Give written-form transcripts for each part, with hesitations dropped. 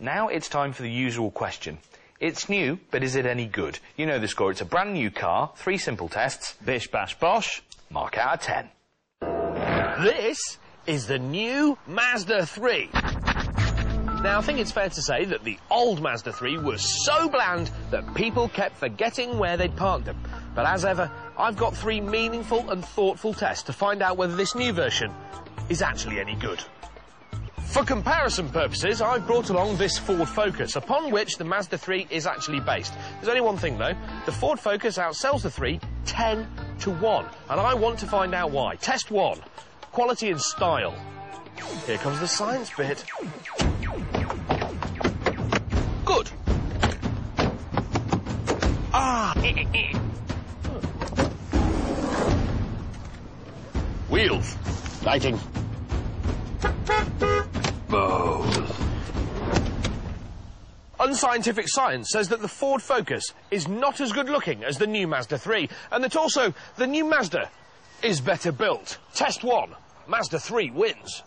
Now it's time for the usual question. It's new, but is it any good? You know the score. It's a brand new car, 3 simple tests. Bish, bash, bosh. Mark out of 10. This is the new Mazda 3. Now, I think it's fair to say that the old Mazda 3 was so bland that people kept forgetting where they'd parked them. But as ever, I've got 3 meaningful and thoughtful tests to find out whether this new version is actually any good. For comparison purposes, I've brought along this Ford Focus, upon which the Mazda 3 is actually based. There's only one thing, though. The Ford Focus outsells the 3 10-1, and I want to find out why. Test 1. Quality and style. Here comes the science bit. Good. Ah! Wheels. Lighting. Unscientific science says that the Ford Focus is not as good looking as the new Mazda 3, and that also the new Mazda is better built. Test 1. Mazda 3 wins.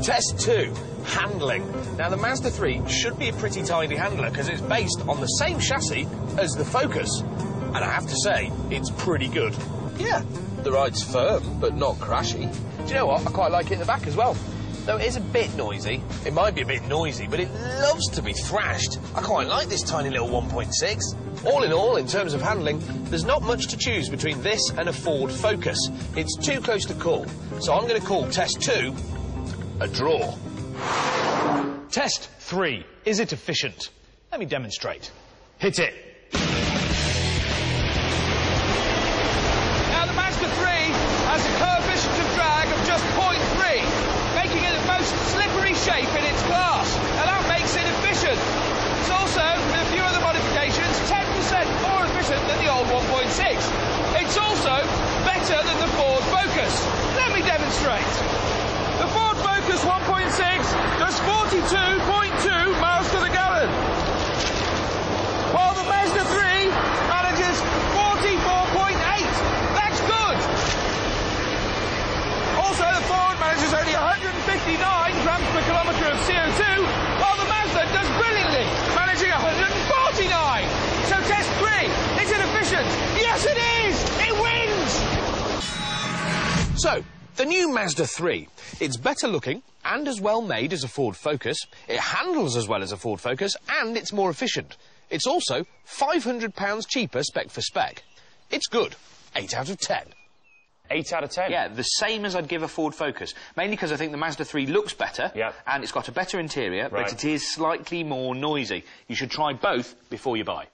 Test 2. Handling. Now, the Mazda 3 should be a pretty tidy handler because it's based on the same chassis as the Focus. And I have to say, it's pretty good. Yeah, the ride's firm, but not crashy. Do you know what? I quite like it in the back as well. Though it is a bit noisy. It might be a bit noisy, but it loves to be thrashed. I quite like this tiny little 1.6. All in all, in terms of handling, there's not much to choose between this and a Ford Focus. It's too close to call. So I'm going to call Test 2 a draw. Test 3. Is it efficient? Let me demonstrate. Hit it. Now, the Mazda 3 has a coefficient of drag of just 0.3, making it the most slippery shape in its class, and that makes it efficient. It's also, with a few other modifications, 10% more efficient than the old 1.6. It's also better than the Ford Focus. Let me demonstrate. The Ford Focus 1.6 does 42.2 miles to the gallon, while the Mazda 3 manages 44.8. That's good. Also, the Ford manages only 159 grams per kilometre of CO2, while the Mazda does brilliantly, managing 149. So test 3, is it efficient? Yes, it is! It wins! So, the new Mazda 3. It's better looking and as well made as a Ford Focus. It handles as well as a Ford Focus, and it's more efficient. It's also £500 cheaper spec for spec. It's good. 8 out of 10. 8 out of 10? Yeah, the same as I'd give a Ford Focus. Mainly because I think the Mazda 3 looks better, and it's got a better interior, but it is slightly more noisy. You should try both before you buy.